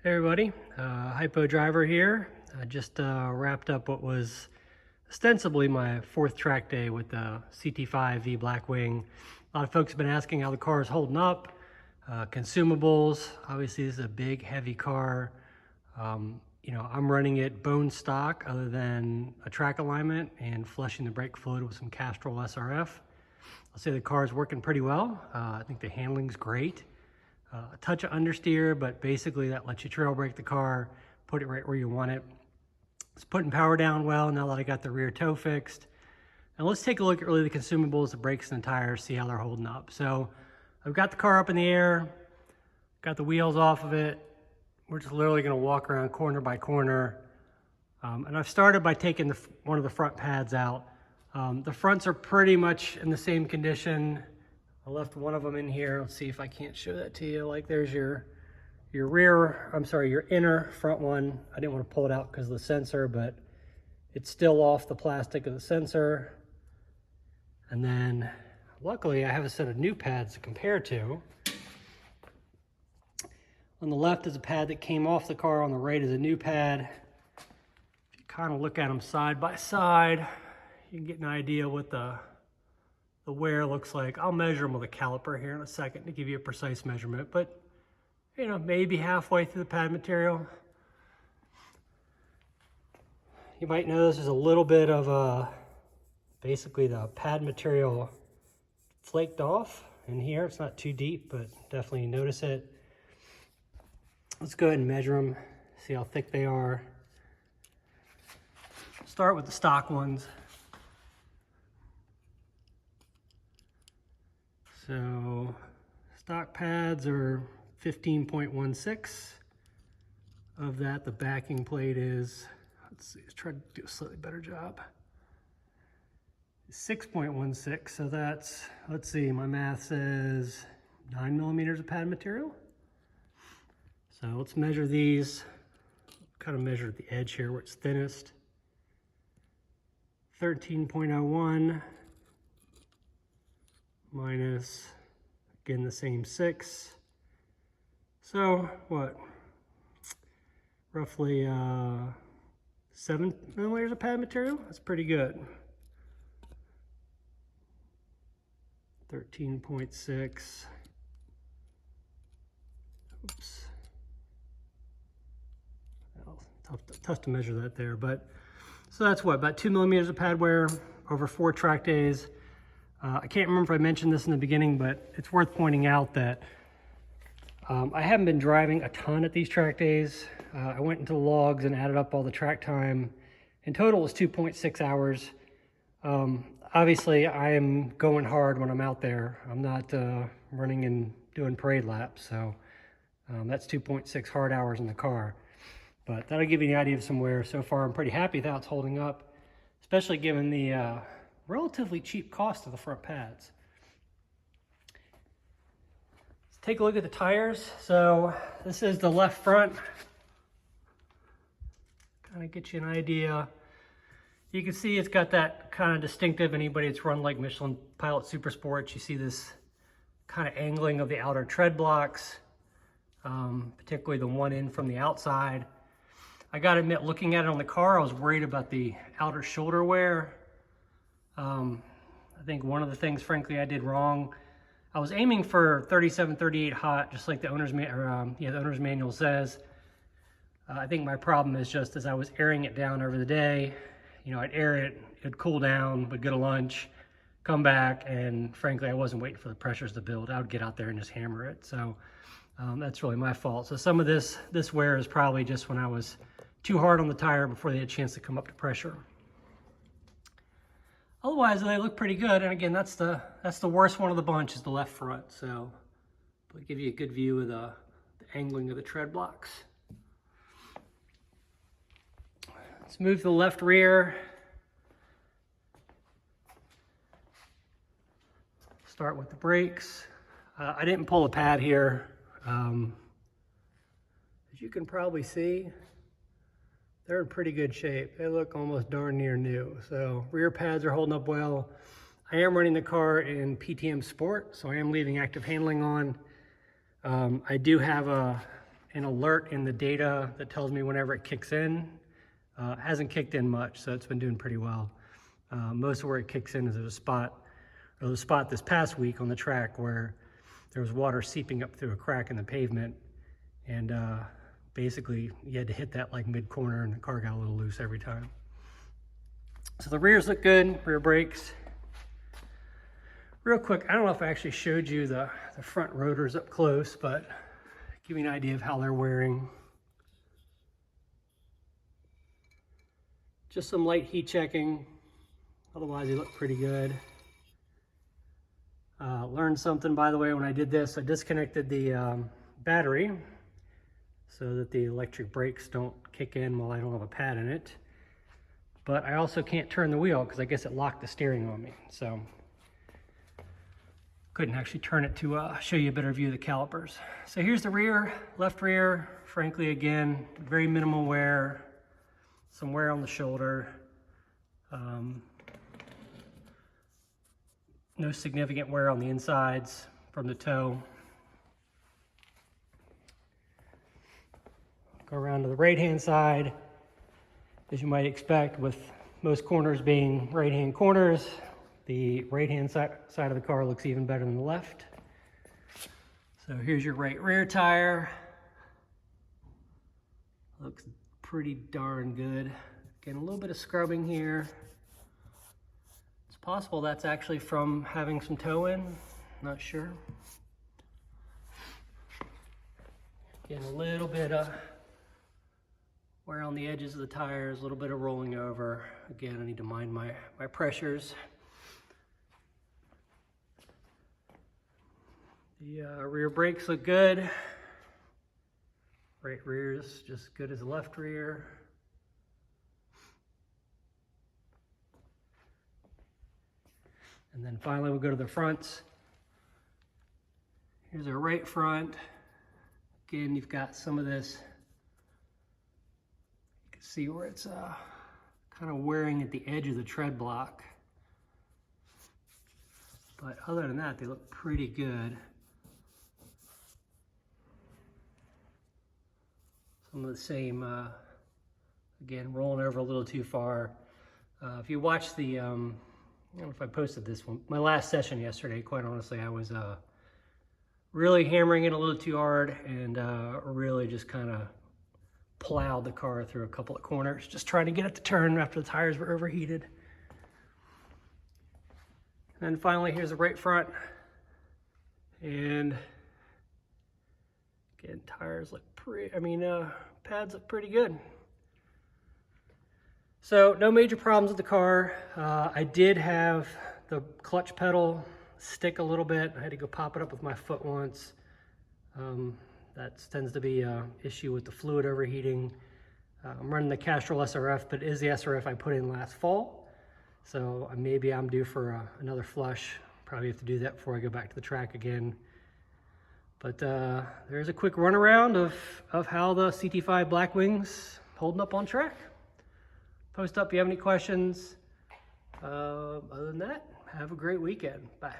Hey everybody, Hypo Driver here. I just wrapped up what was ostensibly my fourth track day with the CT5-V Blackwing. A lot of folks have been asking how the car is holding up. Consumables, obviously this is a big heavy car. I'm running it bone stock other than a track alignment and flushing the brake fluid with some Castrol SRF. I'll say the car is working pretty well. I think the handling's great. A touch of understeer, but basically that lets you trail brake the car, put it right where you want it. It's putting power down well now that I got the rear toe fixed. And let's take a look at really the consumables, the brakes and the tires, see how they're holding up. So I've got the car up in the air, got the wheels off of it. We're just literally gonna walk around corner by corner. And I've started by taking one of the front pads out. The fronts are pretty much in the same condition. I left one of them in here. Let's see if I can't show that to you. Like there's your inner front one. I didn't want to pull it out because of the sensor, but it's still off the plastic of the sensor. And then luckily I have a set of new pads to compare to. On the left is a pad that came off the car. On the right is a new pad. If you kind of look at them side by side, you can get an idea what the wear looks like. I'll measure them with a caliper here in a second to give you a precise measurement, but maybe halfway through the pad material. You might notice there's a little bit of basically the pad material flaked off in here. It's not too deep, but definitely notice it. Let's go ahead and measure them, see how thick they are. Start with the stock ones. So stock pads are 15.16. Of that, the backing plate is, let's try to do a slightly better job. 6.16, so that's, let's see, my math says 9 millimeters of pad material. So let's measure these, kind of measure at the edge here where it's thinnest. 13.01. minus, again, the same 6. So what, roughly 7 millimeters of pad material? That's pretty good. 13.6. Oops. Well, tough to measure that there, but so that's what, about 2 millimeters of pad wear over 4 track days. I can't remember if I mentioned this in the beginning, but it's worth pointing out that I haven't been driving a ton at these track days. I went into the logs and added up all the track time. In total, it was 2.6 hours. Obviously, I am going hard when I'm out there. I'm not running and doing parade laps, so that's 2.6 hard hours in the car. But that'll give you an idea of some wear. So far, I'm pretty happy with how it's holding up, especially given the relatively cheap cost of the front pads. Let's take a look at the tires. So this is the left front. Kind of get you an idea. You can see it's got that kind of distinctive, anybody that's run like Michelin Pilot Super Sports, you see this kind of angling of the outer tread blocks, particularly the one in from the outside. I gotta admit, looking at it on the car, I was worried about the outer shoulder wear. I think one of the things, frankly, I did wrong. I was aiming for 37, 38 hot, just like the owner's manual says. I think my problem is just as I was airing it down over the day, I'd air it, it'd cool down, would get a lunch, come back, and frankly, I wasn't waiting for the pressures to build. I would get out there and just hammer it. So that's really my fault. So some of this wear is probably just when I was too hard on the tire before they had a chance to come up to pressure. Otherwise, they look pretty good. And again, that's the worst one of the bunch is the left front. So it'll give you a good view of the angling of the tread blocks. Let's move to the left rear. Start with the brakes. I didn't pull a pad here. As you can probably see, they're in pretty good shape. They look almost darn near new. So rear pads are holding up well. I am running the car in PTM Sport, so I am leaving active handling on. I do have an alert in the data that tells me whenever it kicks in. Hasn't kicked in much, so it's been doing pretty well. Most of where it kicks in is there's a spot this past week on the track where there was water seeping up through a crack in the pavement, and basically you had to hit that like mid-corner and the car got a little loose every time. So the rears look good, rear brakes. Real quick, I don't know if I actually showed you the front rotors up close, but give you an idea of how they're wearing. Just some light heat checking, otherwise they look pretty good. Learned something, by the way, when I did this. I disconnected the battery so that the electric brakes don't kick in while I don't have a pad in it. But I also can't turn the wheel because I guess it locked the steering on me. So couldn't actually turn it to show you a better view of the calipers. So here's the rear, left rear. Frankly, again, very minimal wear. Some wear on the shoulder. No significant wear on the insides from the toe. Go around to the right-hand side. As you might expect, with most corners being right-hand corners, the right-hand side of the car looks even better than the left. So here's your right rear tire. Looks pretty darn good. Again, a little bit of scrubbing here. It's possible that's actually from having some toe in, not sure. Again, a little bit of wear on the edges of the tires, a little bit of rolling over. Again, I need to mind my pressures. The rear brakes look good. Right rear is just as good as the left rear. And then finally we'll go to the fronts. Here's our right front. Again, you've got some of this. You can see where it's kind of wearing at the edge of the tread block. But other than that, they look pretty good. Some of the same, again, rolling over a little too far. If you watch the, I don't know if I posted this one, my last session yesterday, quite honestly, I was really hammering it a little too hard and really just kind of plowed the car through a couple of corners, just trying to get it to turn after the tires were overheated. And then finally, here's the right front. And again, tires look pads look pretty good. So no major problems with the car. I did have the clutch pedal stick a little bit. I had to go pop it up with my foot once. That tends to be an issue with the fluid overheating. I'm running the Castrol SRF, but it is the SRF I put in last fall. So maybe I'm due for another flush. Probably have to do that before I go back to the track again. But there's a quick run around of how the CT5 Blackwing's holding up on track. Post up if you have any questions. Other than that, have a great weekend. Bye.